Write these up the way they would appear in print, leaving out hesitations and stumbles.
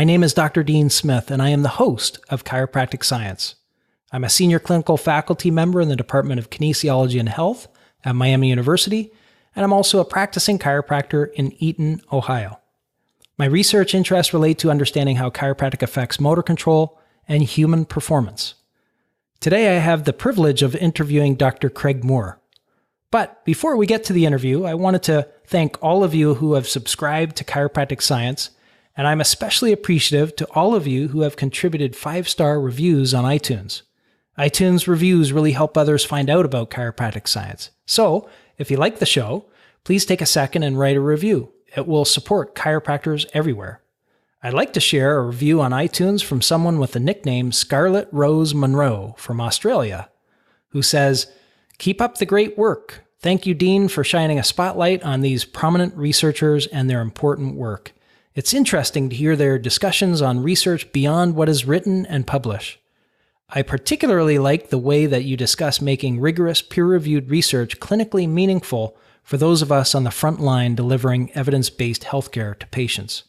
My name is Dr. Dean Smith, and I am the host of Chiropractic Science. I'm a senior clinical faculty member in the Department of Kinesiology and Health at Miami University, and I'm also a practicing chiropractor in Eaton, Ohio. My research interests relate to understanding how chiropractic affects motor control and human performance. Today, I have the privilege of interviewing Dr. Craig Moore. But before we get to the interview, I wanted to thank all of you who have subscribed to Chiropractic Science, and I'm especially appreciative to all of you who have contributed 5-star reviews on iTunes. iTunes reviews really help others find out about chiropractic science. So, if you like the show, please take a second and write a review. It will support chiropractors everywhere. I'd like to share a review on iTunes from someone with the nickname Scarlett Rose Monroe from Australia, who says, "Keep up the great work. Thank you, Dean, for shining a spotlight on these prominent researchers and their important work. It's interesting to hear their discussions on research beyond what is written and published. I particularly like the way that you discuss making rigorous, peer-reviewed research clinically meaningful for those of us on the front line delivering evidence-based healthcare to patients."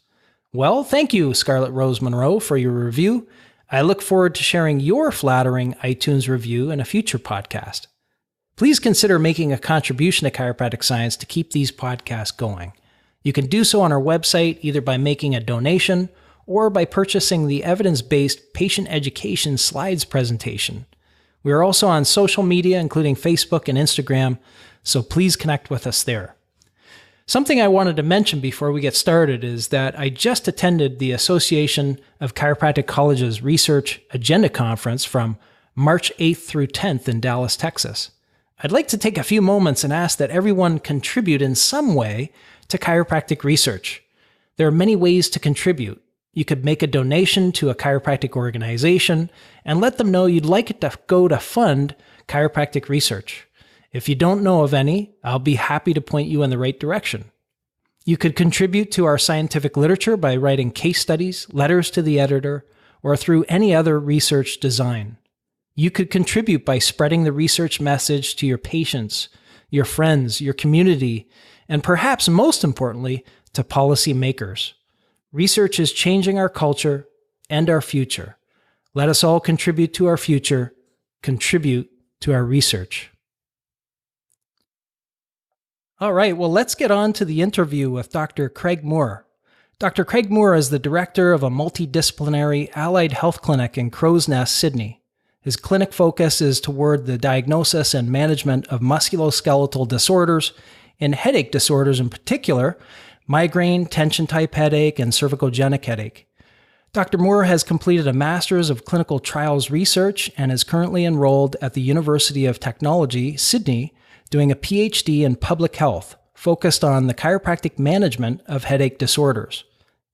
Well, thank you, Scarlett Rose Monroe, for your review. I look forward to sharing your flattering iTunes review in a future podcast. Please consider making a contribution to chiropractic science to keep these podcasts going. You can do so on our website either by making a donation or by purchasing the evidence-based patient education slides presentation. We are also on social media, including Facebook and Instagram, so please connect with us there. Something I wanted to mention before we get started is that I just attended the Association of Chiropractic Colleges Research Agenda Conference from March 8th through 10th in Dallas, Texas. I'd like to take a few moments and ask that everyone contribute in some way to chiropractic research. There are many ways to contribute. You could make a donation to a chiropractic organization and let them know you'd like it to go to fund chiropractic research. If you don't know of any, I'll be happy to point you in the right direction. You could contribute to our scientific literature by writing case studies, letters to the editor, or through any other research design. You could contribute by spreading the research message to your patients, your friends, your community, and perhaps most importantly, to policymakers. Research is changing our culture and our future. Let us all contribute to our future, contribute to our research. All right, well, let's get on to the interview with Dr. Craig Moore. Dr. Craig Moore is the director of a multi-disciplinary allied health clinic in Crow's Nest, Sydney. His clinic focus is toward the diagnosis and management of musculoskeletal disorders and headache disorders in particular, migraine, tension-type headache, and cervicogenic headache. Dr. Moore has completed a Master's of Clinical Trials Research and is currently enrolled at the University of Technology, Sydney, doing a PhD in Public Health, focused on the chiropractic management of headache disorders.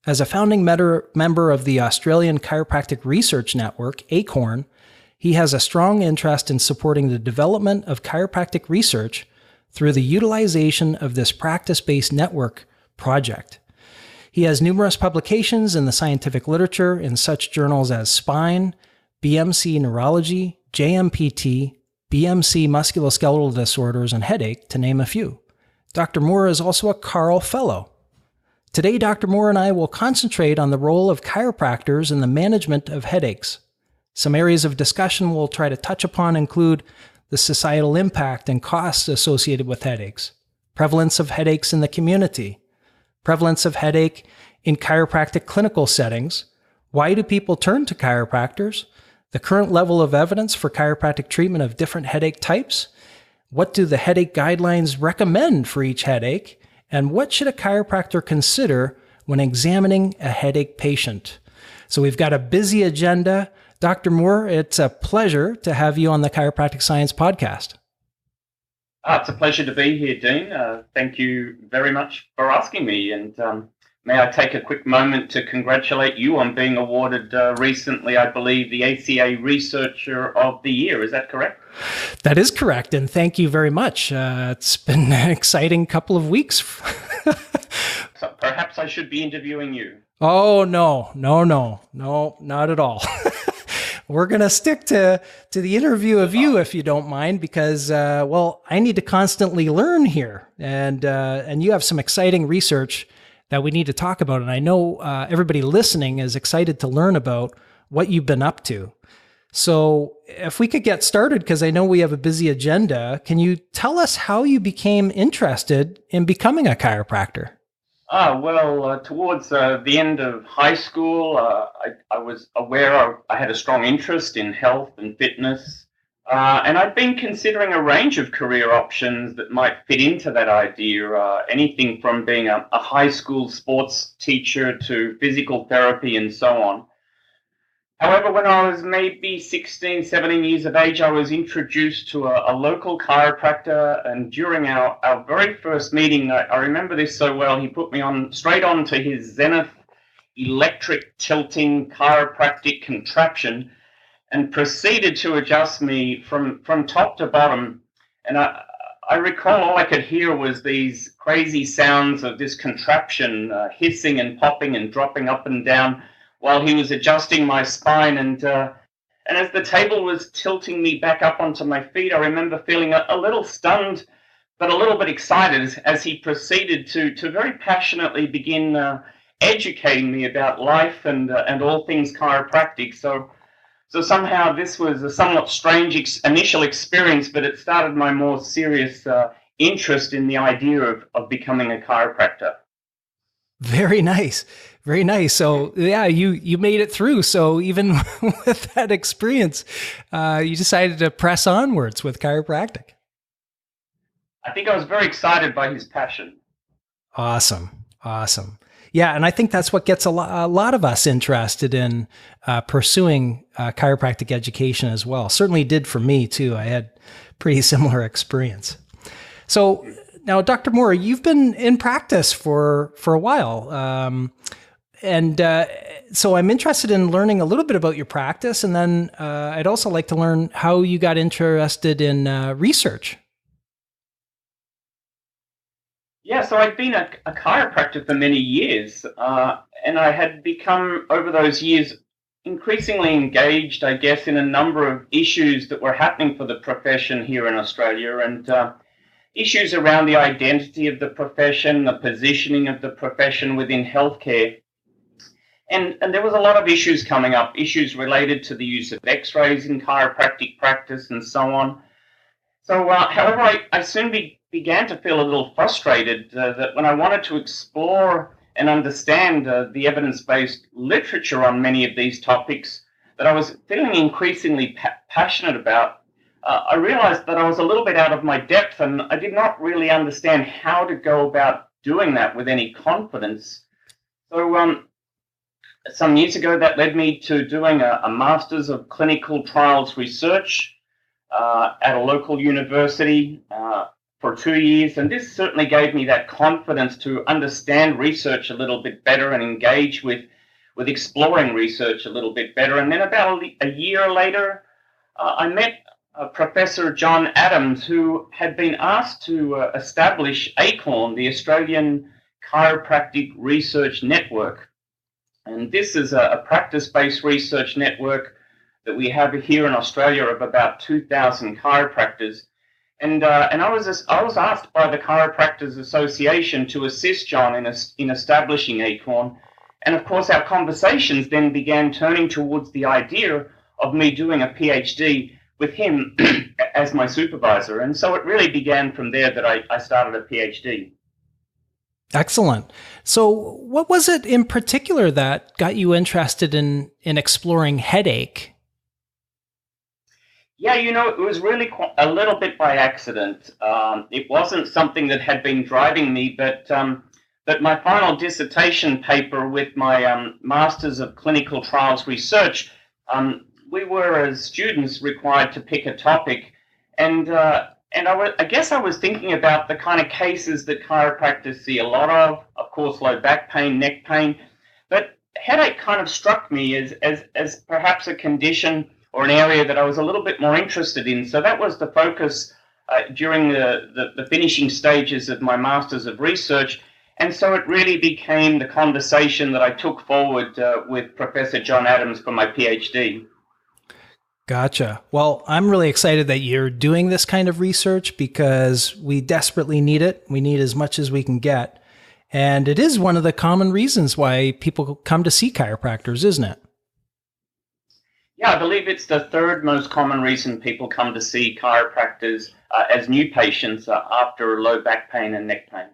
As a founding member of the Australian Chiropractic Research Network, ACORN, he has a strong interest in supporting the development of chiropractic research through the utilization of this practice-based network project. He has numerous publications in the scientific literature in such journals as Spine, BMC Neurology, JMPT, BMC Musculoskeletal Disorders, and Headache, to name a few. Dr. Moore is also a Carl Fellow. Today, Dr. Moore and I will concentrate on the role of chiropractors in the management of headaches. Some areas of discussion we'll try to touch upon include the societal impact and costs associated with headaches, prevalence of headaches in the community, prevalence of headache in chiropractic clinical settings, why do people turn to chiropractors, the current level of evidence for chiropractic treatment of different headache types, what do the headache guidelines recommend for each headache, and what should a chiropractor consider when examining a headache patient. So we've got a busy agenda. Dr. Moore, it's a pleasure to have you on the Chiropractic Science podcast. It's a pleasure to be here, Dean. Thank you very much for asking me. And may I take a quick moment to congratulate you on being awarded recently, I believe, the ACA Researcher of the Year. Is that correct? That is correct. And thank you very much. It's been an exciting couple of weeks. So perhaps I should be interviewing you. Oh, no, not at all. We're going to stick to the interview of you, if you don't mind, because, I need to constantly learn here. And you have some exciting research that we need to talk about. And I know everybody listening is excited to learn about what you've been up to. So if we could get started, because I know we have a busy agenda, can you tell us how you became interested in becoming a chiropractor? Towards the end of high school, I was aware I had a strong interest in health and fitness, and I'd been considering a range of career options that might fit into that idea, anything from being a high school sports teacher to physical therapy and so on. However, when I was maybe 16, 17 years of age, I was introduced to a local chiropractor, and during our very first meeting, I remember this so well, he put me straight on to his Zenith electric tilting chiropractic contraption and proceeded to adjust me from top to bottom. And I recall all I could hear was these crazy sounds of this contraption hissing and popping and dropping up and down while he was adjusting my spine. And as the table was tilting me back up onto my feet, I remember feeling a little stunned, but a little bit excited as he proceeded to very passionately begin educating me about life and all things chiropractic. So somehow this was a somewhat strange initial experience, but it started my more serious interest in the idea of becoming a chiropractor. Very nice. Very nice. So yeah, you made it through. So even with that experience, you decided to press onwards with chiropractic. I think I was very excited by his passion. Awesome. Yeah, and I think that's what gets a lot of us interested in pursuing chiropractic education as well. Certainly did for me too. I had pretty similar experience. So now, Dr. Moore, you've been in practice for a while. So I'm interested in learning a little bit about your practice, and then I'd also like to learn how you got interested in research. Yeah, so I'd been a chiropractor for many years, and I had become, over those years, increasingly engaged, I guess, in a number of issues that were happening for the profession here in Australia, and issues around the identity of the profession, the positioning of the profession within healthcare. And there was a lot of issues coming up, issues related to the use of x-rays in chiropractic practice and so on. So, however, I soon began to feel a little frustrated that when I wanted to explore and understand the evidence-based literature on many of these topics that I was feeling increasingly passionate about, I realized that I was a little bit out of my depth, and I did not really understand how to go about doing that with any confidence. So some years ago, that led me to doing a Master's of Clinical Trials Research at a local university for 2 years, and this certainly gave me that confidence to understand research a little bit better and engage with exploring research a little bit better. And then about a year later, I met Professor John Adams, who had been asked to establish ACORN, the Australian Chiropractic Research Network. And this is a practice-based research network that we have here in Australia of about 2,000 chiropractors. And I was asked by the Chiropractors Association to assist John in establishing ACORN. And of course, our conversations then began turning towards the idea of me doing a PhD with him as my supervisor. And so it really began from there that I started a PhD. Excellent. So what was it in particular that got you interested in exploring headache? Yeah, it was really a little bit by accident. It wasn't something that had been driving me, but my final dissertation paper with my Masters of Clinical Trials Research, we were as students required to pick a topic, and I guess I was thinking about the kind of cases that chiropractors see a lot of course, low back pain, neck pain, but headache kind of struck me as perhaps a condition or an area that I was a little bit more interested in. So that was the focus during the finishing stages of my Masters of Research. And so it really became the conversation that I took forward with Professor John Adams for my PhD. Gotcha. Well, I'm really excited that you're doing this kind of research because we desperately need it. We need as much as we can get. And it is one of the common reasons why people come to see chiropractors, isn't it? Yeah, I believe it's the third most common reason people come to see chiropractors as new patients after low back pain and neck pain.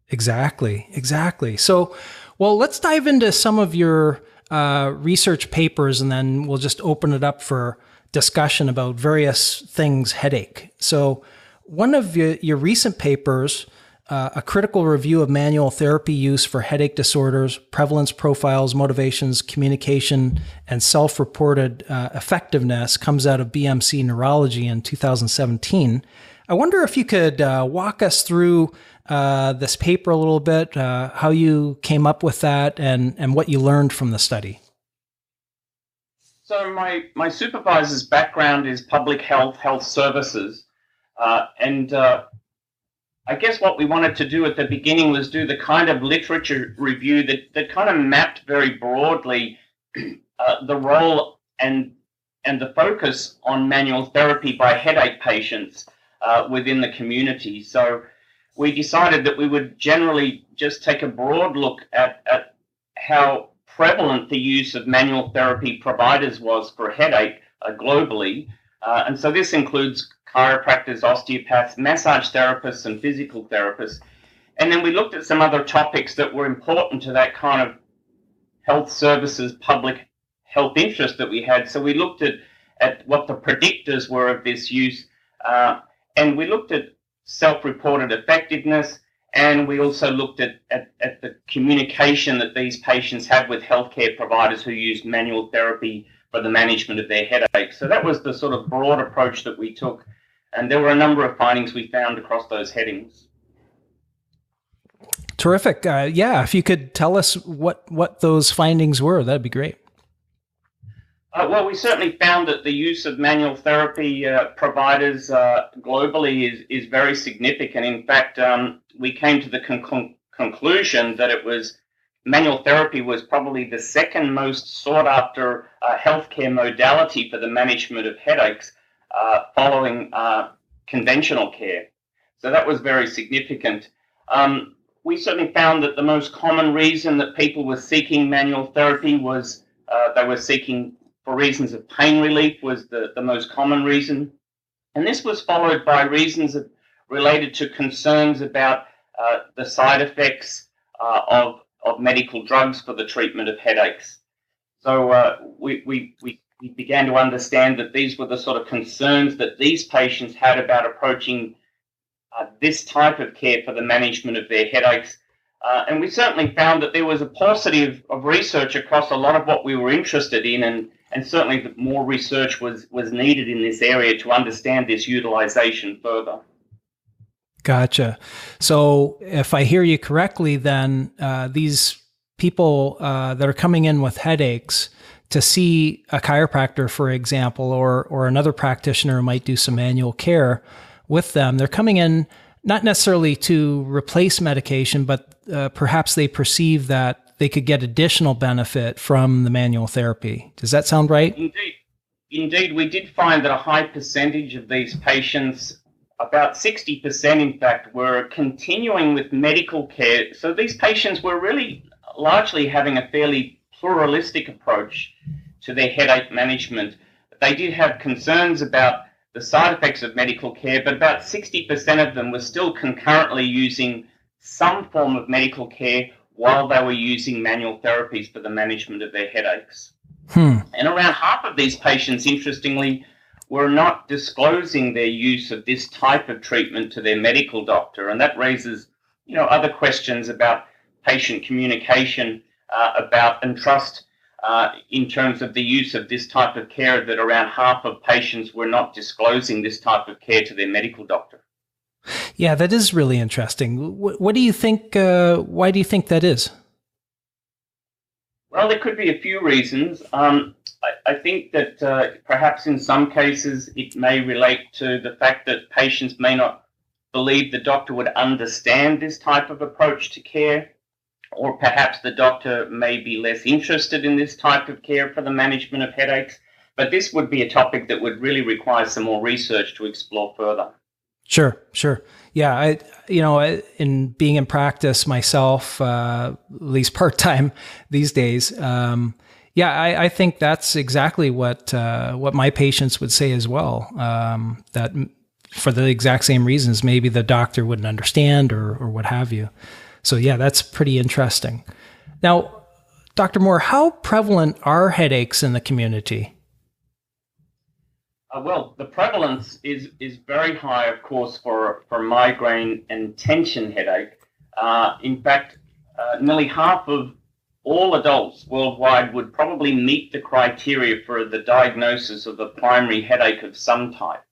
Exactly. So, well, let's dive into some of your research papers, and then we'll just open it up for discussion about various things headache. So, one of your recent papers, a critical review of manual therapy use for headache disorders, prevalence profiles, motivations, communication, and self-reported effectiveness, comes out of BMC Neurology in 2017. I wonder if you could walk us through this paper a little bit, how you came up with that, and what you learned from the study. So my supervisor's background is public health services, and I guess what we wanted to do at the beginning was do the kind of literature review that kind of mapped very broadly the role and the focus on manual therapy by headache patients within the community. So we decided that we would generally just take a broad look at how prevalent the use of manual therapy providers was for headache globally. And so this includes chiropractors, osteopaths, massage therapists, and physical therapists. And then we looked at some other topics that were important to that kind of health services, public health interest that we had. So we looked at what the predictors were of this use, and we looked at self-reported effectiveness, and we also looked at the communication that these patients have with healthcare providers who use manual therapy for the management of their headaches. So that was the sort of broad approach that we took, and there were a number of findings we found across those headings. Terrific. Yeah, if you could tell us what those findings were, that'd be great. Well, we certainly found that the use of manual therapy providers globally is very significant. In fact, we came to the conclusion that manual therapy was probably the second most sought after healthcare modality for the management of headaches following conventional care. So that was very significant. We certainly found that the most common reason that people were seeking manual therapy was they were seeking for reasons of pain relief was the most common reason. And this was followed by reasons related to concerns about the side effects of medical drugs for the treatment of headaches. So we began to understand that these were the sort of concerns that these patients had about approaching this type of care for the management of their headaches. And we certainly found that there was a paucity of research across a lot of what we were interested in, and certainly that more research was needed in this area to understand this utilization further. Gotcha. So if I hear you correctly, then these people that are coming in with headaches to see a chiropractor, for example, or another practitioner who might do some manual care with them, they're coming in not necessarily to replace medication, but perhaps they perceive that they could get additional benefit from the manual therapy. Does that sound right? Indeed, we did find that a high percentage of these patients, about 60% in fact, were continuing with medical care. So these patients were really largely having a fairly pluralistic approach to their headache management. They did have concerns about the side effects of medical care, but about 60% of them were still concurrently using some form of medical care while they were using manual therapies for the management of their headaches. And around half of these patients, interestingly, were not disclosing their use of this type of treatment to their medical doctor. And that raises, other questions about patient communication, and trust in terms of the use of this type of care, that around half of patients were not disclosing this type of care to their medical doctor. Yeah, that is really interesting. What do you think? Why do you think that is? Well, there could be a few reasons. I think that perhaps in some cases it may relate to the fact that patients may not believe the doctor would understand this type of approach to care, or perhaps the doctor may be less interested in this type of care for the management of headaches. But this would be a topic that would really require some more research to explore further. Sure. Yeah, in being in practice myself, at least part-time these days, I think that's exactly what my patients would say as well. That for the exact same reasons, maybe the doctor wouldn't understand or what have you. So yeah, that's pretty interesting. Now, Dr. Moore, how prevalent are headaches in the community? Well, the prevalence is very high, of course, for migraine and tension headache. In fact, nearly half of all adults worldwide would probably meet the criteria for the diagnosis of a primary headache of some type,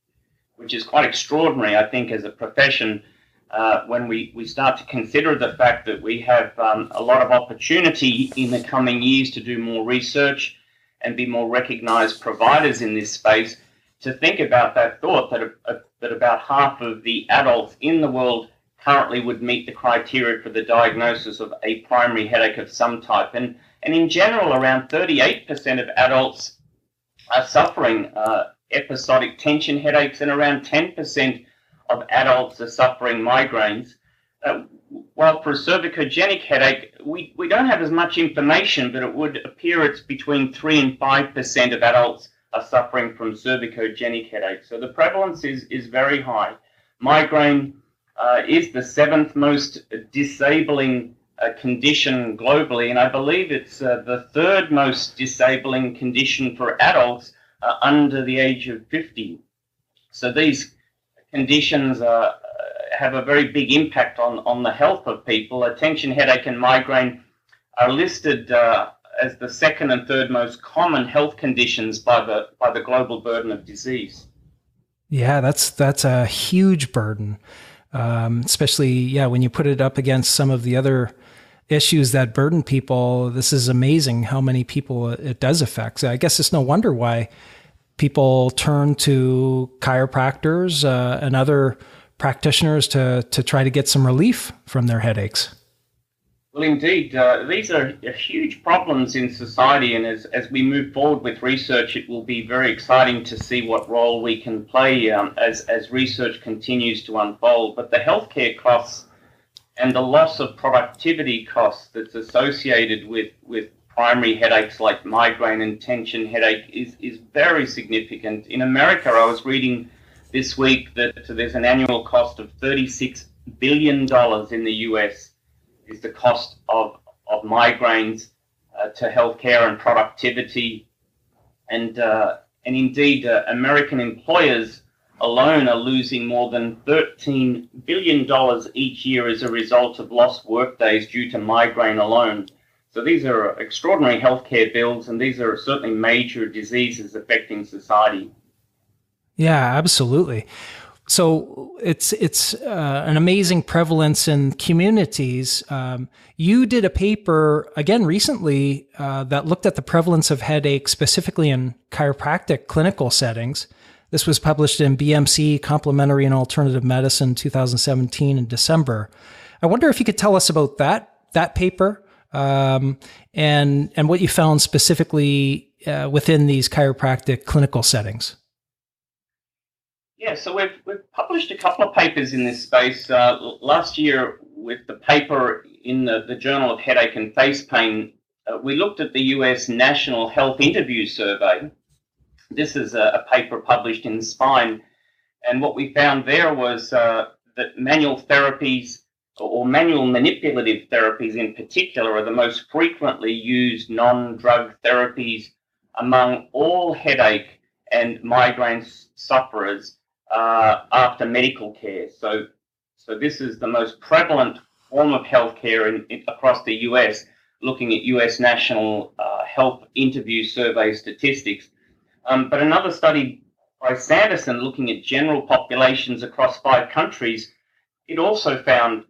which is quite extraordinary, I think, as a profession, when we start to consider the fact that we have a lot of opportunity in the coming years to do more research and be more recognized providers in this space, to think about that thought that about half of the adults in the world currently would meet the criteria for the diagnosis of a primary headache of some type. And in general, around 38% of adults are suffering episodic tension headaches, and around 10% of adults are suffering migraines. While for a cervicogenic headache, we don't have as much information, but it would appear it's between 3 and 5% of adults are suffering from cervicogenic headache. So the prevalence is very high. Migraine is the 7th most disabling condition globally, and I believe it's the 3rd most disabling condition for adults under the age of 50. So these conditions have a very big impact on the health of people. Tension headache and migraine are listed as the 2nd and 3rd most common health conditions by the global burden of disease. Yeah, that's a huge burden, especially when you put it up against some of the other issues that burden people. This is amazing how many people it does affect. So I guess it's no wonder why people turn to chiropractors and other practitioners to try to get some relief from their headaches. Well, indeed, these are huge problems in society, and as we move forward with research, it will be very exciting to see what role we can play as research continues to unfold. But the healthcare costs and the loss of productivity costs that's associated with primary headaches like migraine and tension headache is very significant. In America, I was reading this week that there's an annual cost of $36 billion in the US is the cost of migraines to healthcare and productivity. And indeed, American employers alone are losing more than $13 billion each year as a result of lost workdays due to migraine alone. So these are extraordinary healthcare bills, and these are certainly major diseases affecting society. Yeah, absolutely. So it's an amazing prevalence in communities. You did a paper again recently that looked at the prevalence of headache specifically in chiropractic clinical settings. This was published in BMC Complementary and Alternative Medicine 2017 in December. I wonder if you could tell us about that paper and what you found specifically within these chiropractic clinical settings. Yeah, so we've published a couple of papers in this space. Last year, with the paper in the Journal of Headache and Face Pain, we looked at the US National Health Interview Survey. This is a paper published in Spine, and what we found there was that manual therapies, or manual manipulative therapies in particular, are the most frequently used non-drug therapies among all headache and migraine sufferers after medical care. So this is the most prevalent form of healthcare across the US, looking at US National Health Interview Survey statistics. But another study by Sanderson, looking at general populations across 5 countries, it also found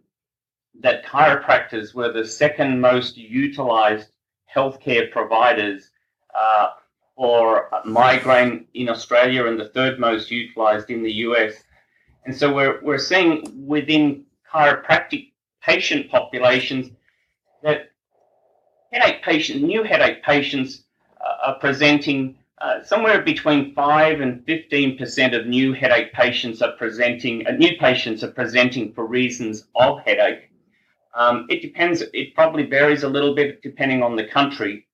that chiropractors were the 2nd most utilized healthcare providers for migraine in Australia, and the 3rd most utilized in the US. And so we're seeing within chiropractic patient populations that new headache patients are presenting somewhere between 5 and 15% of new headache patients are presenting. New patients are presenting for reasons of headache. It depends. It probably varies a little bit depending on the country.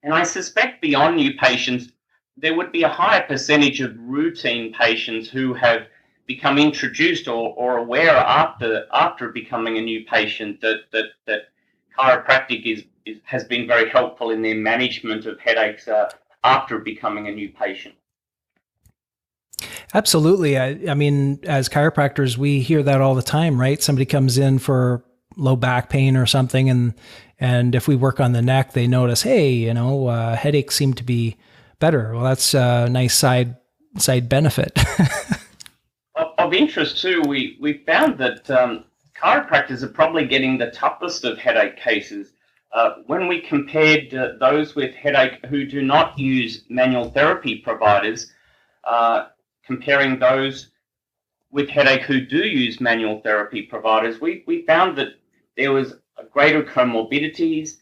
And I suspect beyond new patients, there would be a higher percentage of routine patients who have become introduced or aware after becoming a new patient that chiropractic has been very helpful in their management of headaches after becoming a new patient. Absolutely. I mean, as chiropractors, we hear that all the time, right? Somebody comes in for low back pain or something, and if we work on the neck, they notice, hey, headaches seem to be better. Well, that's a nice side benefit. Of interest too, we found that chiropractors are probably getting the toughest of headache cases. When we compared those with headache who do not use manual therapy providers, comparing those with headache who do use manual therapy providers, we found that there was a greater comorbidities,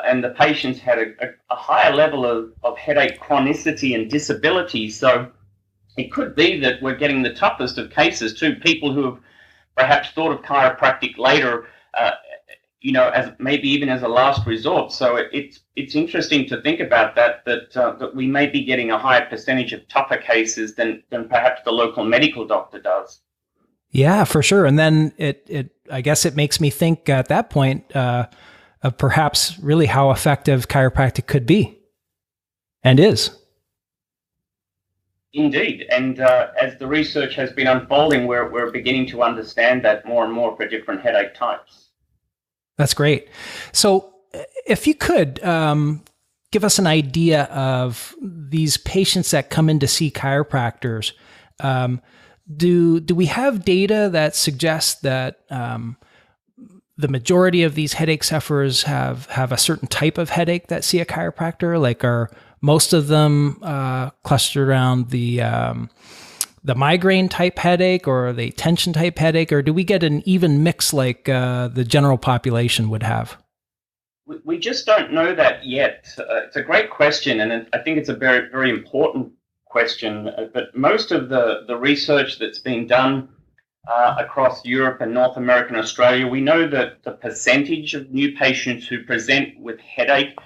and the patients had a higher level of headache chronicity and disability. So it could be that we're getting the toughest of cases too, people who have perhaps thought of chiropractic later, as maybe even as a last resort. So it's interesting to think about that we may be getting a higher percentage of tougher cases than perhaps the local medical doctor does. Yeah, for sure. And then I guess it makes me think at that point of perhaps really how effective chiropractic could be and is. Indeed. And as the research has been unfolding, we're beginning to understand that more and more for different headache types. That's great. So if you could give us an idea of these patients that come in to see chiropractors, do we have data that suggests that the majority of these headache sufferers have a certain type of headache that see a chiropractor? Like, are most of them clustered around the migraine type headache or the tension type headache, or do we get an even mix like the general population would have? We just don't know that yet. It's a great question, and I think it's a very, very important question. But most of the research that's been done across Europe and North America and Australia, we know that the percentage of new patients who present with headache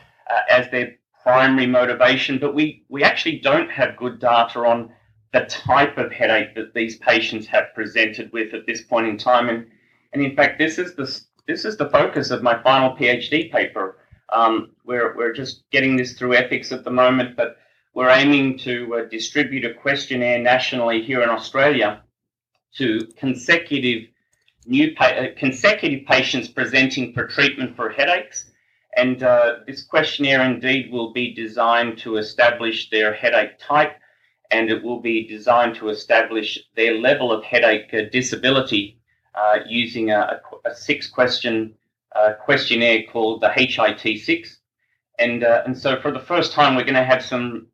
as their primary motivation, but we actually don't have good data on the type of headache that these patients have presented with at this point in time. And in fact, this is the focus of my final PhD paper. We're just getting this through ethics at the moment, but we're aiming to distribute a questionnaire nationally here in Australia to consecutive patients presenting for treatment for headaches. And this questionnaire indeed will be designed to establish their headache type, and it will be designed to establish their level of headache disability using a 6-question questionnaire called the HIT6. And so for the first time, we're going to have some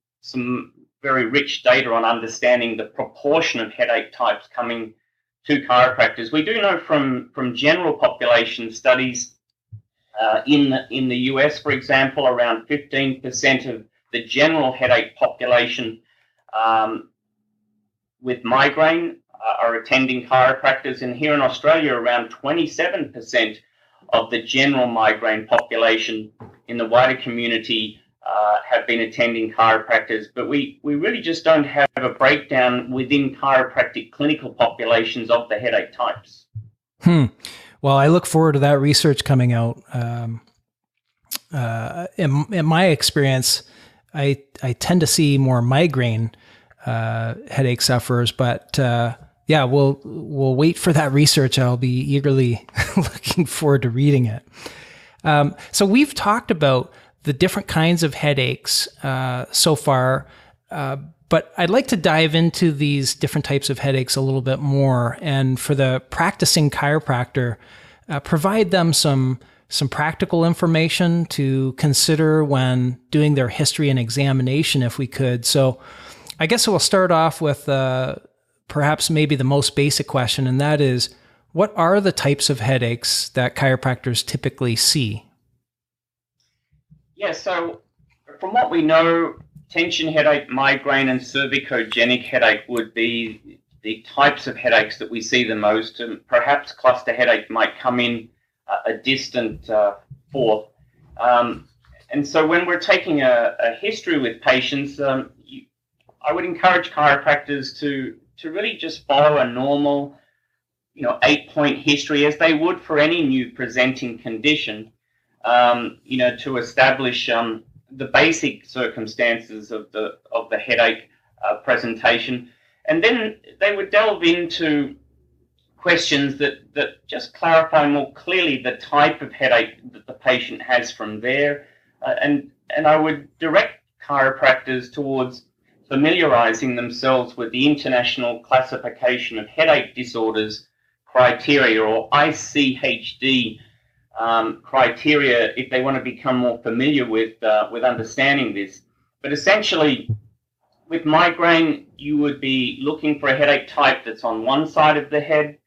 very rich data on understanding the proportion of headache types coming to chiropractors. We do know from general population studies in the US, for example, around 15% of the general headache population with migraine are attending chiropractors, and here in Australia, around 27% of the general migraine population in the wider community have been attending chiropractors, but we really just don't have a breakdown within chiropractic clinical populations of the headache types. Well, I look forward to that research coming out. In my experience, I tend to see more migraine headache sufferers, but yeah, we'll wait for that research. I'll be eagerly looking forward to reading it. So we've talked about the different kinds of headaches so far, but I'd like to dive into these different types of headaches a little bit more, and for the practicing chiropractor, provide them some practical information to consider when doing their history and examination, if we could. So I guess we'll start off with perhaps maybe the most basic question, and that is, what are the types of headaches that chiropractors typically see? Yeah, so from what we know, tension headache, migraine, and cervicogenic headache would be the types of headaches that we see the most, and perhaps cluster headache might come in a distant fourth. And so when we're taking a history with patients, I would encourage chiropractors to really just follow a normal, 8-point history as they would for any new presenting condition, to establish the basic circumstances of the headache presentation. And then they would delve into questions that just clarify more clearly the type of headache that the patient has from there. And I would direct chiropractors towards familiarizing themselves with the International Classification of Headache Disorders criteria, or ICHD criteria, if they want to become more familiar with understanding this. But essentially, with migraine, you would be looking for a headache type that's on one side of the head.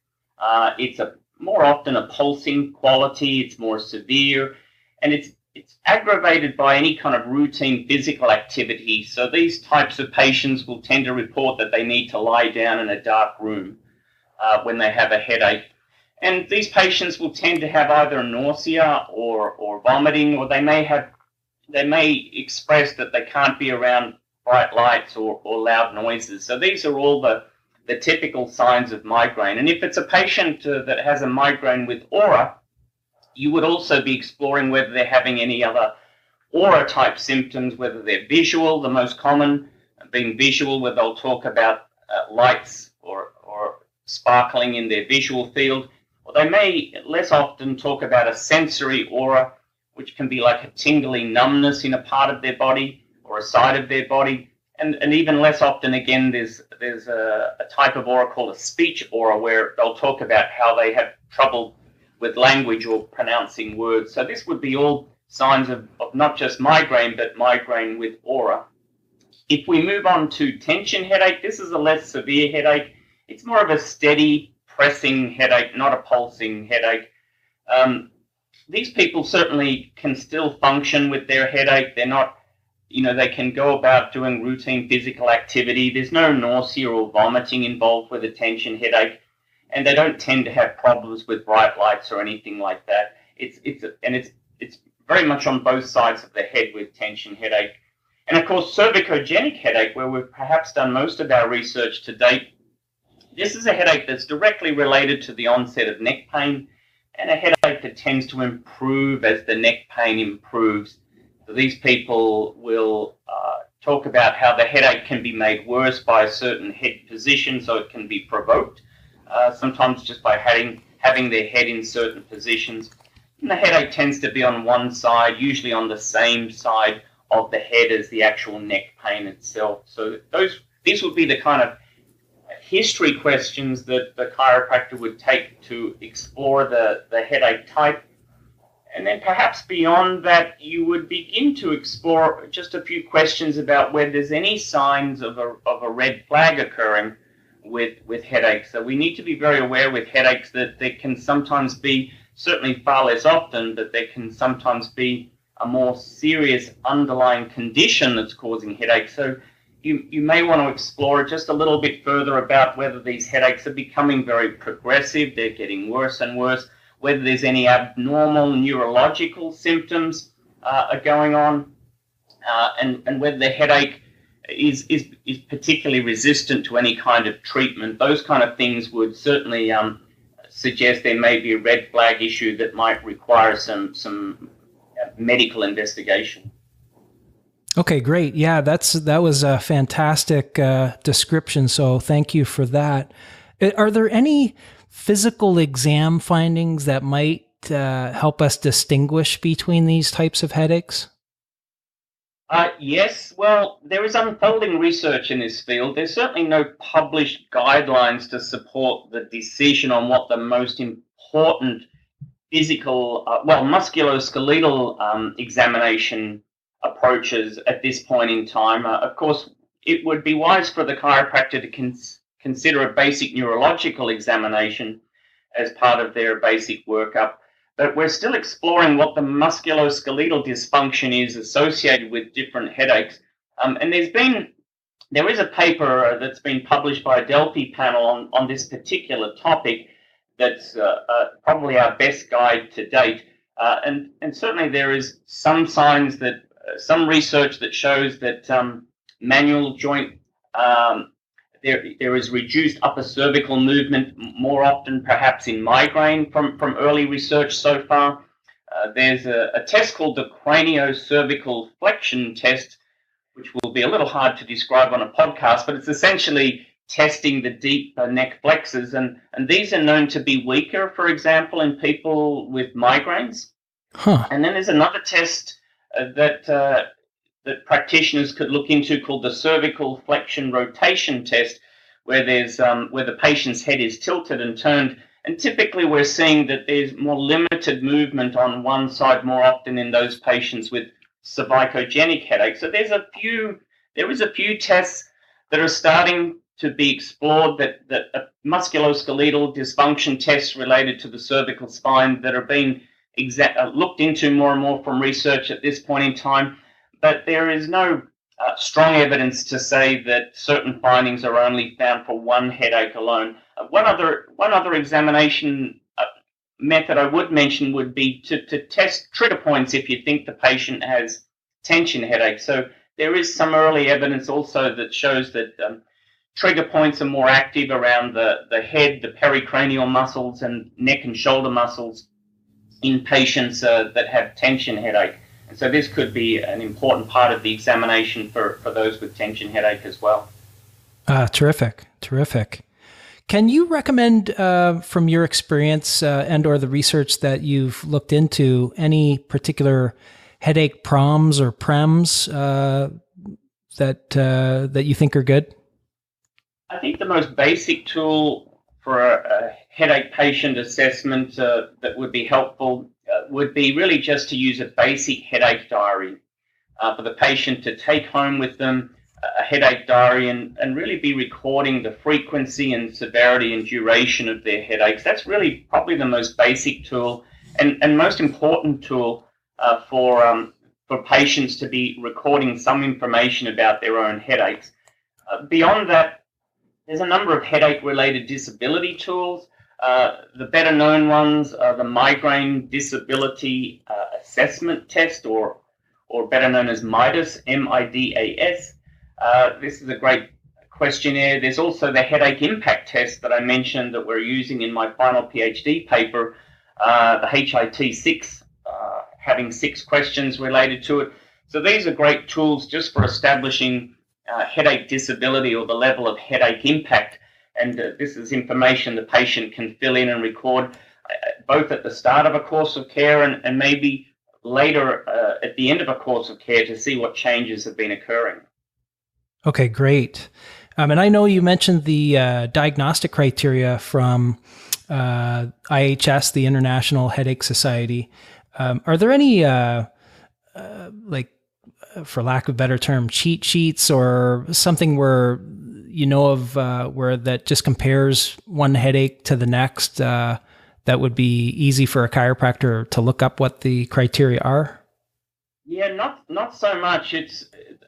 It's more often a pulsing quality. It's more severe, and it's aggravated by any kind of routine physical activity. So these types of patients will tend to report that they need to lie down in a dark room when they have a headache. And these patients will tend to have either nausea or vomiting, or they may express that they can't be around bright lights or loud noises. So these are all the typical signs of migraine. And if it's a patient that has a migraine with aura, you would also be exploring whether they're having any other aura-type symptoms, whether they're visual, the most common being visual, where they'll talk about lights or sparkling in their visual field. Or they may less often talk about a sensory aura, which can be like a tingly numbness in a part of their body or a side of their body. And even less often, again, there's a type of aura called a speech aura, where they'll talk about how they have trouble with language or pronouncing words. So this would be all signs of not just migraine, but migraine with aura. If we move on to tension headache, this is a less severe headache. It's more of a steady, pressing headache, not a pulsing headache. These people certainly can still function with their headache. They're not, they can go about doing routine physical activity. There's no nausea or vomiting involved with a tension headache. And they don't tend to have problems with bright lights or anything like that. It's very much on both sides of the head with tension headache. And of course, cervicogenic headache, where we've perhaps done most of our research to date, this is a headache that's directly related to the onset of neck pain, and a headache that tends to improve as the neck pain improves. So these people will talk about how the headache can be made worse by a certain head position, so it can be provoked. Sometimes just by having their head in certain positions. And the headache tends to be on one side, usually on the same side of the head as the actual neck pain itself. So these would be the kind of history questions that the chiropractor would take to explore the headache type. And then perhaps beyond that, you would begin to explore just a few questions about whether there's any signs of a red flag occurring with headaches. So we need to be very aware with headaches that there can sometimes be, certainly far less often, but there can sometimes be a more serious underlying condition that's causing headaches. So you may want to explore just a little bit further about whether these headaches are becoming very progressive, they're getting worse and worse, whether there's any abnormal neurological symptoms are going on, and whether the headache is particularly resistant to any kind of treatment. Those kind of things would certainly suggest there may be a red flag issue that might require some medical investigation. Okay, great. Yeah, that was a fantastic description. So thank you for that. Are there any physical exam findings that might help us distinguish between these types of headaches? Yes. Well, there is unfolding research in this field. There's certainly no published guidelines to support the decision on what the most important physical, musculoskeletal examination approaches at this point in time. Of course, it would be wise for the chiropractor to consider a basic neurological examination as part of their basic workup. But we're still exploring what the musculoskeletal dysfunction is associated with different headaches. And there is a paper that's been published by a Delphi panel on this particular topic that's probably our best guide to date. And certainly there is some signs that, some research that shows that manual joint, there is reduced upper cervical movement more often perhaps in migraine from early research so far. There's a test called the craniocervical flexion test, which will be a little hard to describe on a podcast, but it's essentially testing the deep neck flexors, and these are known to be weaker, for example, in people with migraines. And then there's another test that practitioners could look into called the cervical flexion rotation test, where the patient's head is tilted and turned, and typically we're seeing that there's more limited movement on one side more often in those patients with cervicogenic headache. So there is a few tests that are starting to be explored, that musculoskeletal dysfunction tests related to the cervical spine that are being looked into more and more from research at this point in time. But there is no strong evidence to say that certain findings are only found for one headache alone. One other examination method I would mention would be to test trigger points if you think the patient has tension headache. So there is some early evidence also that shows that trigger points are more active around the head, the pericranial muscles, and neck and shoulder muscles in patients that have tension headache. And so this could be an important part of the examination for those with tension headache as well. Terrific. Can you recommend, from your experience and or the research that you've looked into, any particular headache proms or prems that you think are good? I think the most basic tool for a headache patient assessment that would be helpful would be really just to use a basic headache diary for the patient to take home with them, a headache diary, and really be recording the frequency and severity and duration of their headaches. That's really probably the most basic tool and most important tool for patients to be recording some information about their own headaches. Beyond that, there's a number of headache-related disability tools. The better-known ones are the Migraine Disability Assessment Test, or better known as MIDAS, M-I-D-A-S. This is a great questionnaire. There's also the Headache Impact Test that I mentioned that we're using in my final PhD paper, the HIT6, having 6 questions related to it. So these are great tools just for establishing headache disability or the level of headache impact. And this is information the patient can fill in and record both at the start of a course of care and maybe later at the end of a course of care to see what changes have been occurring. Okay, great. And I know you mentioned the diagnostic criteria from IHS, the International Headache Society. Are there any, for lack of a better term, cheat sheets or something where you know of where that just compares one headache to the next that would be easy for a chiropractor to look up what the criteria are? Yeah, not so much.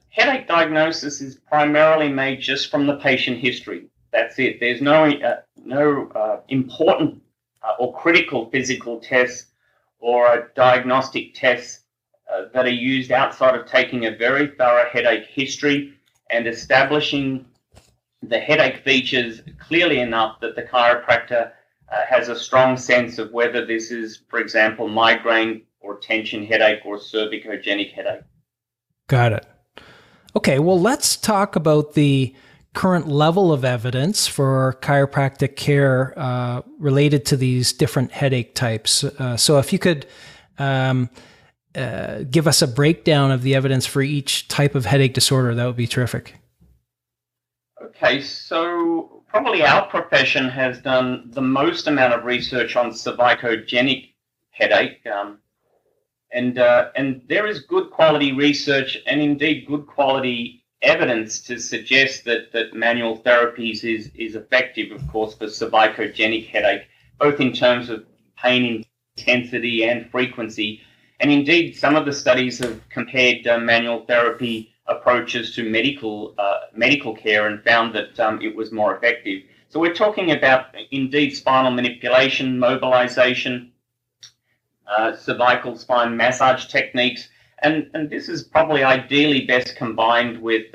Headache diagnosis is primarily made just from the patient history. That's it. There's no important or critical physical tests or diagnostic tests that are used outside of taking a very thorough headache history and establishing the headache features clearly enough that the chiropractor has a strong sense of whether this is, for example, migraine or tension headache or cervicogenic headache. Got it. Okay, well, let's talk about the current level of evidence for chiropractic care related to these different headache types. So if you could give us a breakdown of the evidence for each type of headache disorder, that would be terrific. Okay, so probably our profession has done the most amount of research on cervicogenic headache, and there is good quality research and indeed good quality evidence to suggest that manual therapies is effective, of course, for cervicogenic headache, both in terms of pain intensity and frequency. And indeed, some of the studies have compared manual therapy approaches to medical care and found that it was more effective. So we're talking about, indeed, spinal manipulation, mobilization, cervical spine massage techniques, and this is probably ideally best combined with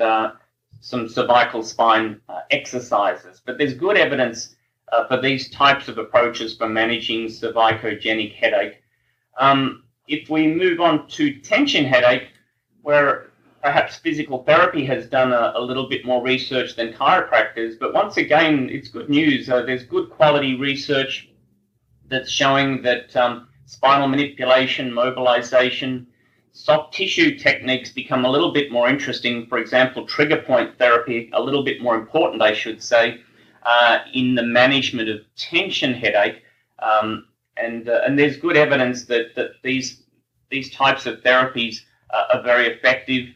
some cervical spine exercises. But there's good evidence for these types of approaches for managing cervicogenic headache. If we move on to tension headache, where perhaps physical therapy has done a little bit more research than chiropractors, but once again, it's good news. There's good quality research that's showing that spinal manipulation, mobilization, soft tissue techniques become a little bit more interesting. For example, trigger point therapy, a little bit more important, I should say, in the management of tension headache. And there's good evidence that these types of therapies are very effective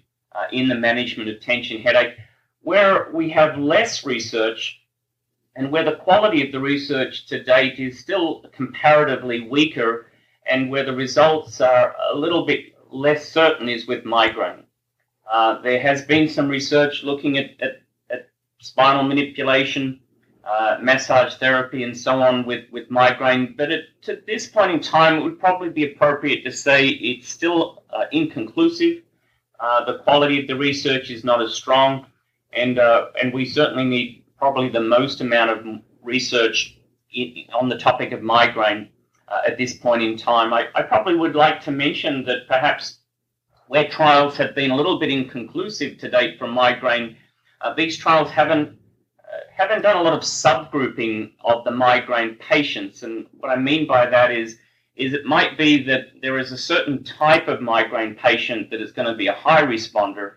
in the management of tension headache. Where we have less research and where the quality of the research to date is still comparatively weaker and where the results are a little bit less certain is with migraine. There has been some research looking at spinal manipulation, massage therapy, and so on with migraine, but to this point in time, it would probably be appropriate to say it's still inconclusive. The quality of the research is not as strong, and we certainly need probably the most amount of research on the topic of migraine at this point in time. I probably would like to mention that perhaps where trials have been a little bit inconclusive to date for migraine, these trials haven't done a lot of subgrouping of the migraine patients. And what I mean by that is it might be that there is a certain type of migraine patient that is going to be a high responder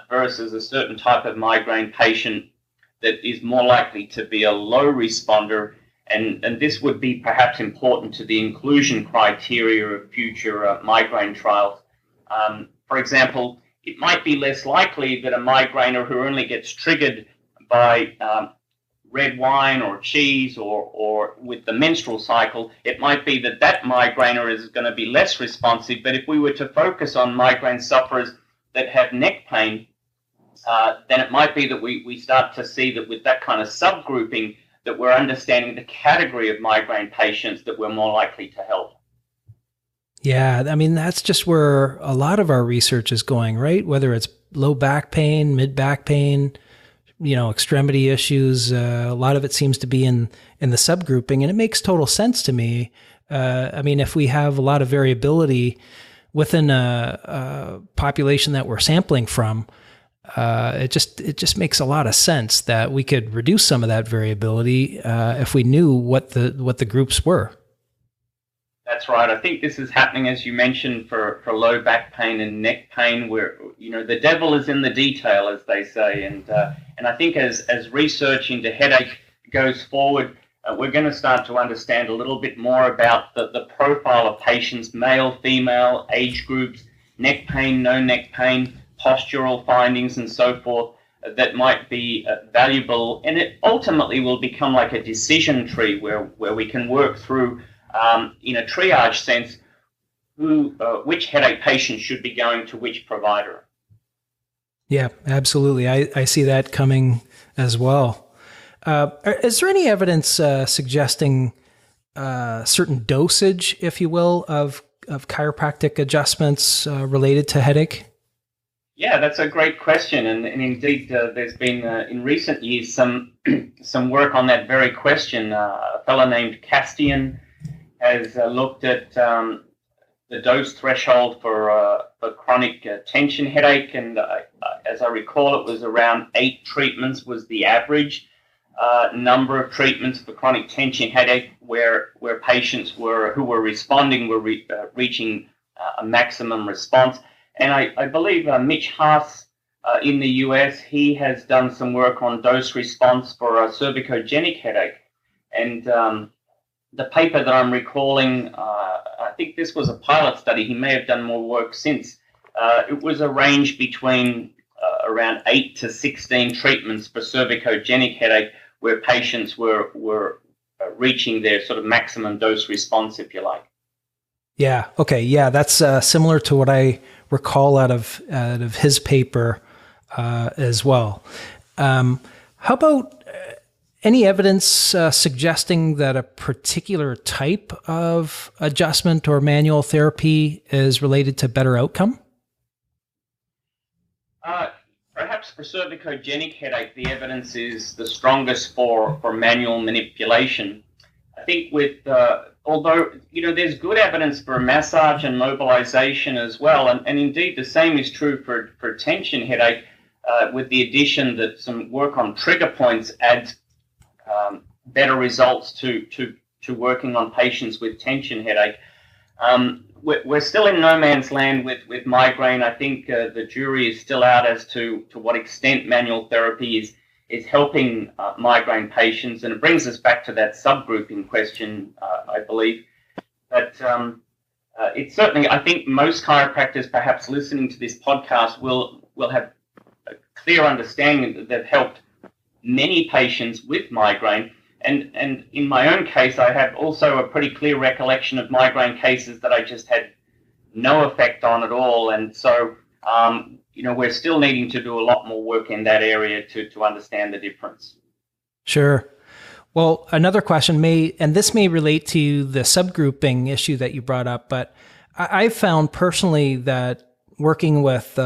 versus a certain type of migraine patient that is more likely to be a low responder. And this would be perhaps important to the inclusion criteria of future migraine trials. For example, it might be less likely that a migrainer who only gets triggered by red wine or cheese or with the menstrual cycle, it might be that migrainer is going to be less responsive. But if we were to focus on migraine sufferers that have neck pain, then it might be that we start to see that with that kind of subgrouping, that we're understanding the category of migraine patients that we're more likely to help. Yeah, I mean, that's just where a lot of our research is going, right? Whether it's low back pain, mid back pain, extremity issues, a lot of it seems to be in the subgrouping, and it makes total sense to me. I mean, if we have a lot of variability within a population that we're sampling from, it just makes a lot of sense that we could reduce some of that variability if we knew what the groups were. That's right. I think this is happening, as you mentioned, for low back pain and neck pain, where the devil is in the detail, as they say. And I think as research into headache goes forward, we're going to start to understand a little bit more about the profile of patients, male, female, age groups, neck pain, no neck pain, postural findings, and so forth, that might be valuable. And it ultimately will become like a decision tree where we can work through, in a triage sense, which headache patient should be going to which provider. Yeah, absolutely. I see that coming as well. Is there any evidence suggesting certain dosage, if you will, of chiropractic adjustments related to headache? Yeah, that's a great question, and indeed there's been in recent years some work on that very question. A fellow named Castian has looked at the dose threshold for chronic tension headache, and as I recall, it was around 8 treatments was the average number of treatments for chronic tension headache, where patients who were responding were reaching a maximum response. And I believe Mitch Haas in the US, he has done some work on dose response for a cervicogenic headache. And the paper that I'm recalling, I think this was a pilot study. He may have done more work since. It was a range between around 8 to 16 treatments for cervicogenic headache, where patients were reaching their sort of maximum dose response, if you like. Yeah. Okay. Yeah, that's similar to what I recall out of his paper as well. How about any evidence suggesting that a particular type of adjustment or therapy is related to better outcome? Perhaps for cervicogenic headache, the evidence is the strongest for manual manipulation. I think although there's good evidence for massage and mobilization as well, and indeed the same is true for tension headache, with the addition that some work on trigger points adds better results to working on patients with tension headache. We're still in no man's land with migraine. I think the jury is still out as to what extent manual therapy is helping migraine patients, and it brings us back to that subgrouping question, I believe. But it's certainly, I think most chiropractors perhaps listening to this podcast will have a clear understanding that they've helped many patients with migraine. And in my own case, I have also a pretty clear recollection of migraine cases that I just had no effect on at all. And so, we're still needing to do a lot more work in that area to understand the difference. Sure. Well, another question and this may relate to the subgrouping issue that you brought up, but I've found personally that working with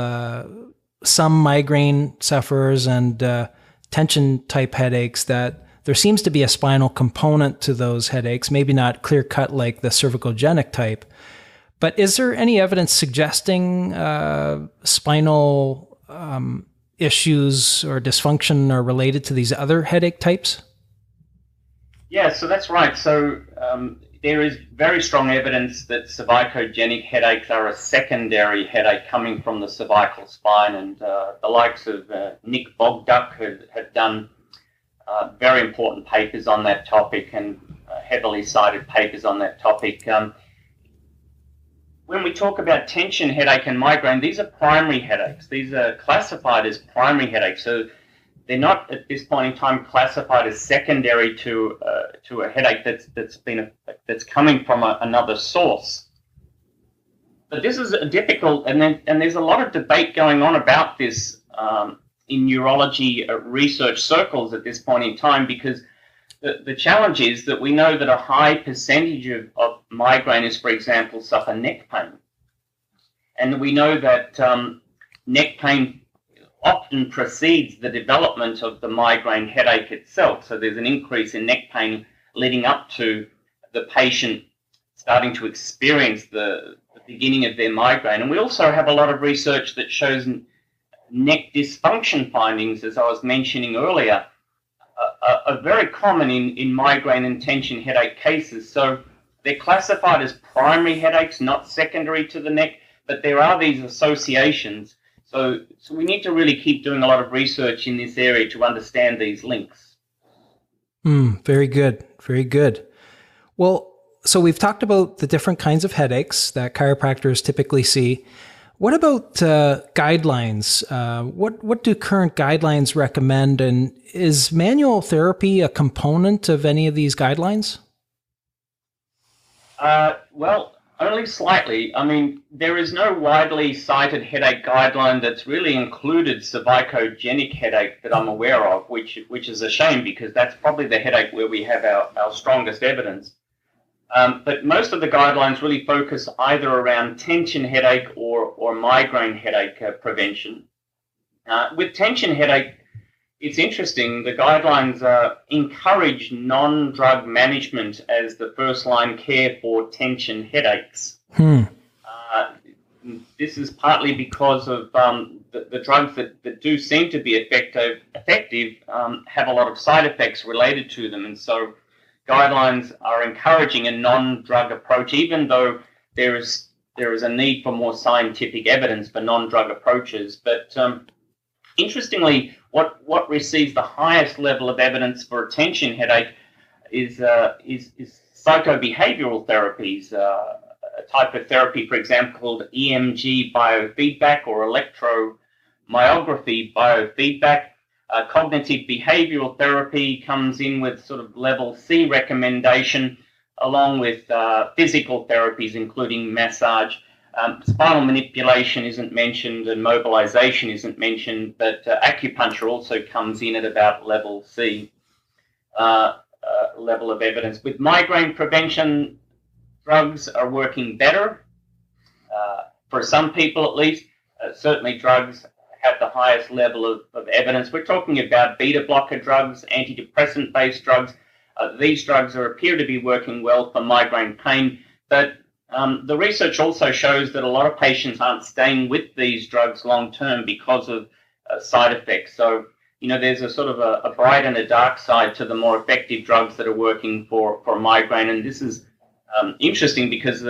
some migraine sufferers and tension type headaches, that there seems to be a spinal component to those headaches, maybe not clear cut like the cervicogenic type. But is there any evidence suggesting spinal issues or dysfunction are related to these other headache types? Yeah, so that's right. So there is very strong evidence that cervicogenic headaches are a secondary headache coming from the cervical spine, and the likes of Nick Bogduck have done very important papers on that topic and heavily cited papers on that topic. When we talk about tension headache and migraine, these are primary headaches. These are classified as primary headaches. So they're not at this point in time classified as secondary to a headache that's coming from another source. But this is difficult, and there's a lot of debate going on about this in neurology research circles at this point in time, because the challenge is that we know that a high percentage of migrainists, for example, suffer neck pain. And we know that neck pain often precedes the development of the migraine headache itself. So there's an increase in neck pain leading up to the patient starting to experience the beginning of their migraine. And we also have a lot of research that shows neck dysfunction findings, as I was mentioning earlier, are very common in migraine and tension headache cases. So they're classified as primary headaches, not secondary to the neck, but there are these associations. So we need to really keep doing a lot of research in this area to understand these links. Very good. Very good. Well, so we've talked about the different kinds of headaches that chiropractors typically see. What about guidelines? What do current guidelines recommend, and is manual therapy a component of any of these guidelines? Well, only slightly. I mean, there is no widely cited headache guideline that's really included cervicogenic headache that I'm aware of, which is a shame, because that's probably the headache where we have our strongest evidence. But most of the guidelines really focus either around tension headache or migraine headache prevention. With tension headache, it's interesting. The guidelines encourage non-drug management as the first-line care for tension headaches. This is partly because of the drugs that do seem to be effective have a lot of side effects related to them, and so guidelines are encouraging a non-drug approach, even though there is a need for more scientific evidence for non-drug approaches. But interestingly, what receives the highest level of evidence for a tension headache is psychobehavioral therapies, a type of therapy, for example, called EMG Biofeedback or electromyography biofeedback. Cognitive behavioral therapy comes in with sort of level C recommendation, along with physical therapies, including massage. Spinal manipulation isn't mentioned and mobilization isn't mentioned, but acupuncture also comes in at about level C level of evidence. With migraine prevention, drugs are working better. For some people at least, certainly drugs have the highest level of evidence. We're talking about beta blocker drugs, antidepressant-based drugs. These drugs appear to be working well for migraine pain, but the research also shows that a lot of patients aren't staying with these drugs long-term because of side effects. So, there's a sort of a bright and a dark side to the more effective drugs that are working for migraine. And this is interesting because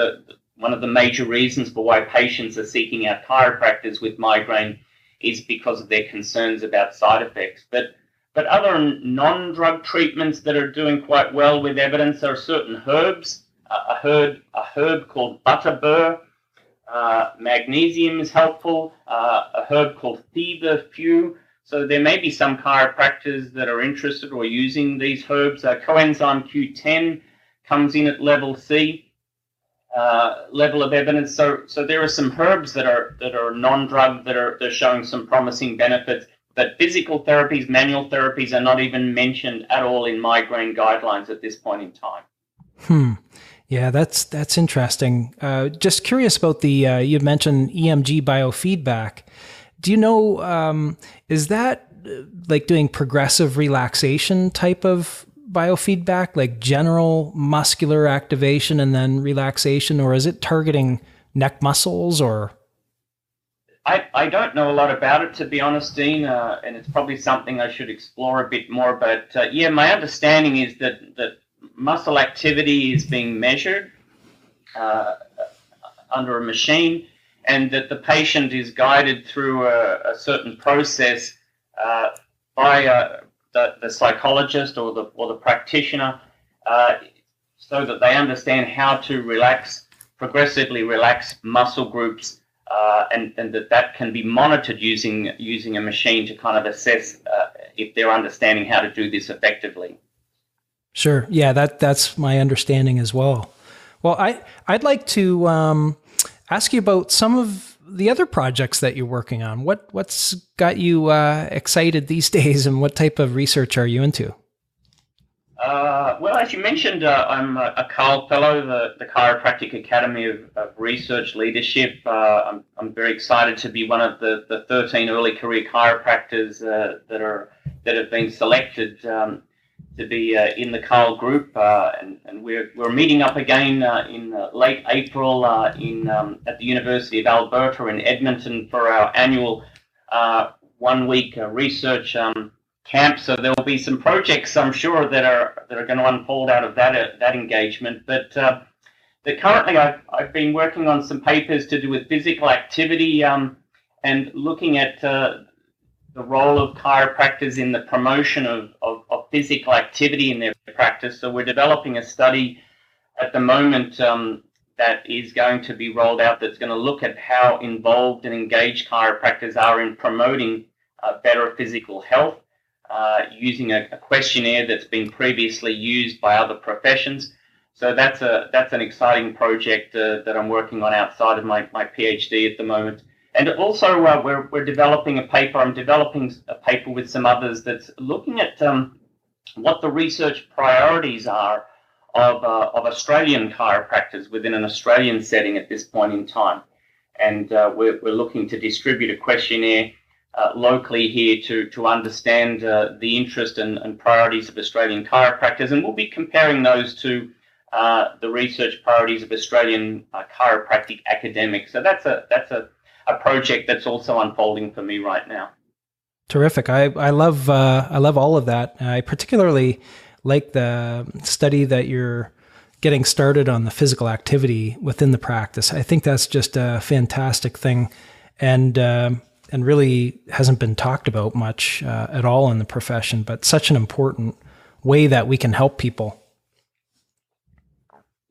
one of the major reasons for why patients are seeking out chiropractors with migraine is because of their concerns about side effects. But other non-drug treatments that are doing quite well with evidence are certain herbs. A herb called butterbur, magnesium is helpful, a herb called feverfew. So there may be some chiropractors that are interested or using these herbs. Coenzyme Q10 comes in at level C level of evidence. So there are some herbs that are non-drug they're showing some promising benefits. But physical therapies, manual therapies are not even mentioned at all in migraine guidelines at this point in time. Yeah, that's interesting. Just curious about the you mentioned EMG biofeedback. Do you know, is that like doing progressive relaxation type of biofeedback, like general muscular activation and then relaxation, or is it targeting neck muscles or? I don't know a lot about it, to be honest, Dean, and it's probably something I should explore a bit more. But yeah, my understanding is that muscle activity is being measured under a machine, and that the patient is guided through a certain process by the psychologist or the practitioner, so that they understand how to progressively relax muscle groups, and that can be monitored using a machine to kind of assess if they're understanding how to do this effectively. Sure. Yeah, that's my understanding as well. Well, I'd like to ask you about some of the other projects that you're working on. What's got you excited these days, and what type of research are you into? Well, as you mentioned, I'm a Carl Fellow, the Chiropractic Academy of Research Leadership. I'm very excited to be one of the 13 early career chiropractors that have been selected to be in the Carl group, and we're meeting up again in late April at the University of Alberta in Edmonton for our annual 1 week research camp. So there will be some projects, I'm sure, that are going to unfold out of that engagement. But currently, I've been working on some papers to do with physical activity and looking at the role of chiropractors in the promotion of physical activity in their practice. So we're developing a study at the moment that is going to be rolled out that's going to look at how involved and engaged chiropractors are in promoting better physical health, using a questionnaire that's been previously used by other professions. So that's an exciting project that I'm working on outside of my PhD at the moment. And also we're developing a paper. I'm developing a paper with some others that's looking at what the research priorities are of Australian chiropractors within an Australian setting at this point in time. And we're looking to distribute a questionnaire locally here to understand the interest and priorities of Australian chiropractors, and we'll be comparing those to the research priorities of Australian chiropractic academics. So that's a project that's also unfolding for me right now. Terrific. I love all of that. I particularly like the study that you're getting started on the physical activity within the practice. I think that's just a fantastic thing, and really hasn't been talked about much at all in the profession, but such an important way that we can help people.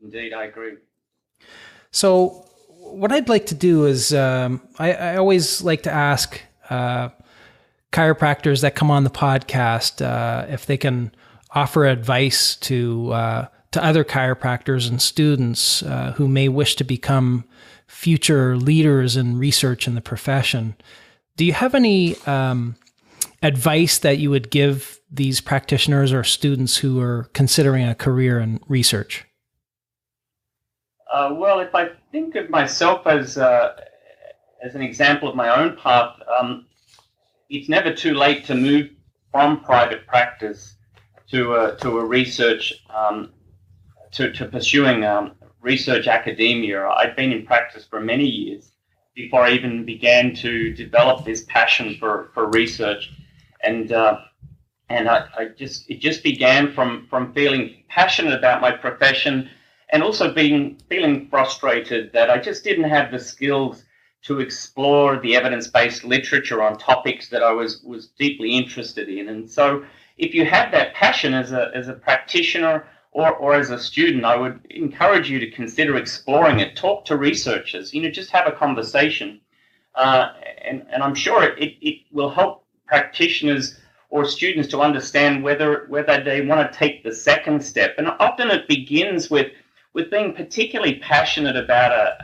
Indeed, I agree. So what I'd like to do is I always like to ask chiropractors that come on the podcast if they can offer advice to to other chiropractors and students who may wish to become future leaders in research in the profession. Do you have any advice that you would give these practitioners or students who are considering a career in research? Well, if I think of myself as an example of my own path, it's never too late to move from private practice to a research to pursuing research academia. I'd been in practice for many years before I even began to develop this passion for research, and it just began from feeling passionate about my profession, and also feeling frustrated that I just didn't have the skills to explore the evidence-based literature on topics that I was deeply interested in. And so if you have that passion as a practitioner or as a student, I would encourage you to consider exploring it. Talk to researchers, just have a conversation. And I'm sure it will help practitioners or students to understand whether they want to take the second step. And often it begins with being particularly passionate about a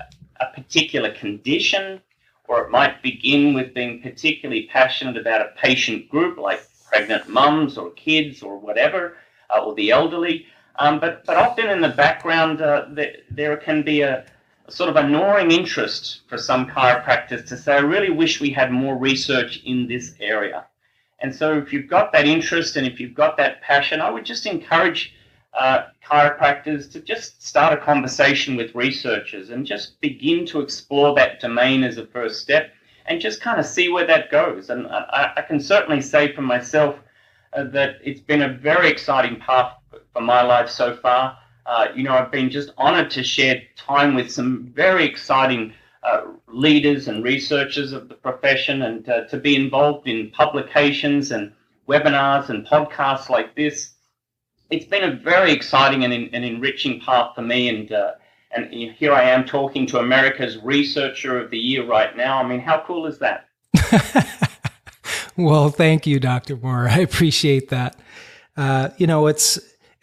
particular condition, or it might begin with being particularly passionate about a patient group like pregnant mums or kids or whatever, or the elderly. But often in the background, there can be a sort of a gnawing interest for some chiropractors to say, I really wish we had more research in this area. And so if you've got that interest and if you've got that passion, I would just encourage chiropractors to just start a conversation with researchers and just begin to explore that domain as a first step and just kind of see where that goes. And I can certainly say for myself that it's been a very exciting path for my life so far. I've been just honored to share time with some very exciting leaders and researchers of the profession, and to be involved in publications and webinars and podcasts like this. It's been a very exciting and enriching path for me, and here I am talking to America's Researcher of the Year right now. I mean, how cool is that? Well, thank you, Dr. Moore. I appreciate that.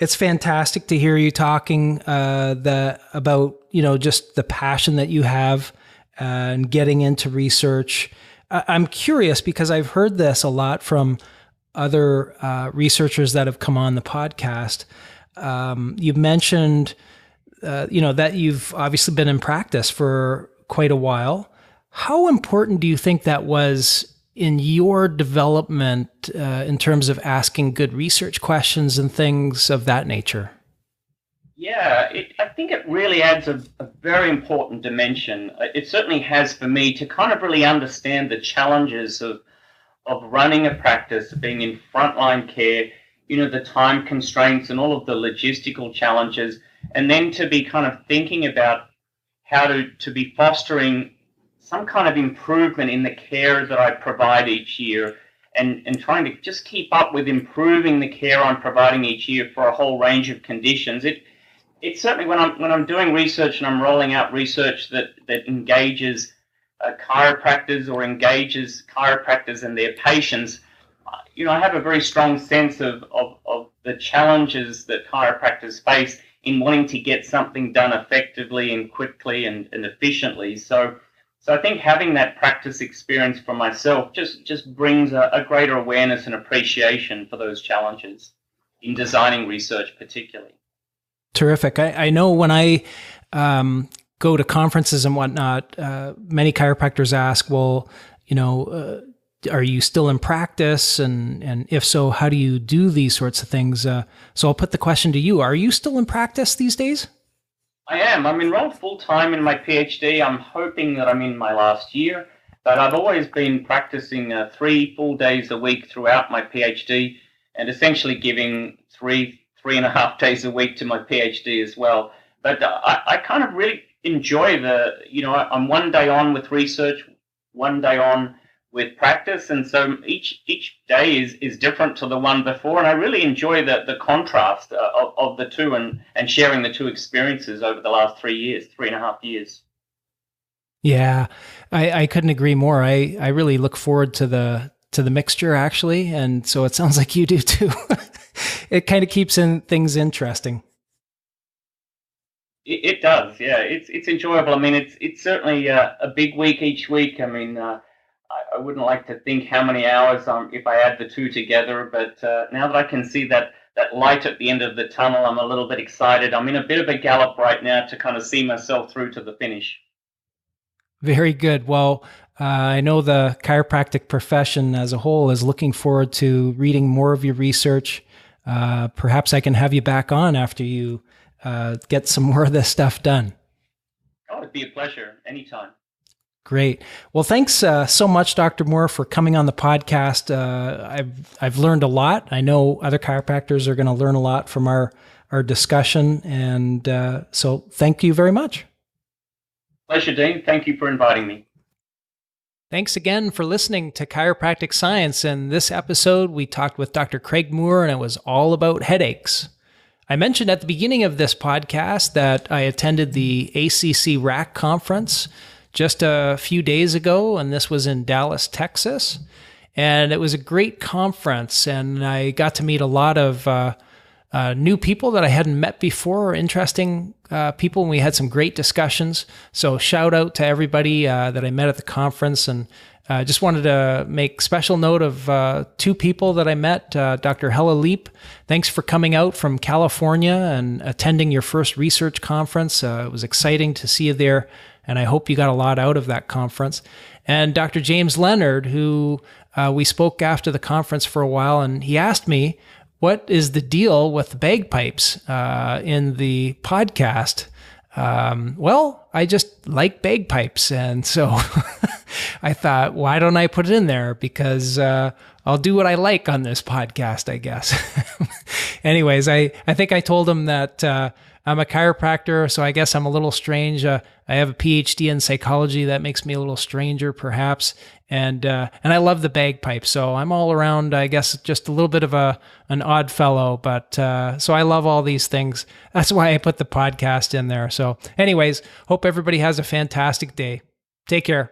It's fantastic to hear you talking about just the passion that you have and getting into research. I'm curious because I've heard this a lot from other researchers that have come on the podcast. You've mentioned, that you've obviously been in practice for quite a while. How important do you think that was in your development in terms of asking good research questions and things of that nature? Yeah, I think it really adds a very important dimension. It certainly has for me to kind of really understand the challenges of running a practice, being in frontline care, the time constraints and all of the logistical challenges, and then to be kind of thinking about how to be fostering some kind of improvement in the care that I provide each year, and trying to just keep up with improving the care I'm providing each year for a whole range of conditions. It's certainly when I'm doing research and I'm rolling out research that engages chiropractors or engages chiropractors and their patients, I have a very strong sense of the challenges that chiropractors face in wanting to get something done effectively and quickly and efficiently. So I think having that practice experience for myself just brings a greater awareness and appreciation for those challenges in designing research particularly. Terrific. I know when I go to conferences and whatnot, many chiropractors ask, well, are you still in practice? And if so, how do you do these sorts of things? So I'll put the question to you. Are you still in practice these days? I am. I'm enrolled full-time in my PhD. I'm hoping that I'm in my last year, but I've always been practicing 3 full days a week throughout my PhD, and essentially giving 3.5 days a week to my PhD as well. But I kind of really enjoy I'm one day on with research, one day on with practice, and so each day is different to the one before, and I really enjoy the contrast of the two and sharing the two experiences over the last 3.5 years. Yeah, I couldn't agree more. I really look forward to the mixture, actually, and so it sounds like you do too. It kind of keeps things interesting. It does, yeah. It's enjoyable. I mean, it's certainly a big week each week. I mean, I wouldn't like to think how many hours if I add the two together, but now that I can see that light at the end of the tunnel, I'm a little bit excited. I'm in a bit of a gallop right now to kind of see myself through to the finish. Very good. Well, I know the chiropractic profession as a whole is looking forward to reading more of your research. Perhaps I can have you back on after you get some more of this stuff done. Oh, it'd be a pleasure. Anytime. Great. Well, thanks so much, Dr. Moore, for coming on the podcast. I've learned a lot. I know other chiropractors are going to learn a lot from our discussion. And so thank you very much. Pleasure, Dean. Thank you for inviting me. Thanks again for listening to Chiropractic Science. In this episode, we talked with Dr. Craig Moore, and it was all about headaches. I mentioned at the beginning of this podcast that I attended the ACC RAC conference just a few days ago, and this was in Dallas, Texas. And it was a great conference, and I got to meet a lot of new people that I hadn't met before, interesting people, and we had some great discussions. So shout out to everybody that I met at the conference, and just wanted to make special note of two people that I met. Dr. Hella Leap, thanks for coming out from California and attending your first research conference. It was exciting to see you there, and I hope you got a lot out of that conference. And Dr. James Leonard, who we spoke after the conference for a while, and he asked me, what is the deal with the bagpipes in the podcast? Well, I just like bagpipes. And so I thought, why don't I put it in there? Because I'll do what I like on this podcast, I guess. Anyways, I think I told him that I'm a chiropractor, so I guess I'm a little strange. I have a PhD in psychology. That makes me a little stranger, perhaps. And I love the bagpipe, so I'm all around, I guess, just a little bit of an odd fellow. But so I love all these things. That's why I put the podcast in there. So anyways, hope everybody has a fantastic day. Take care.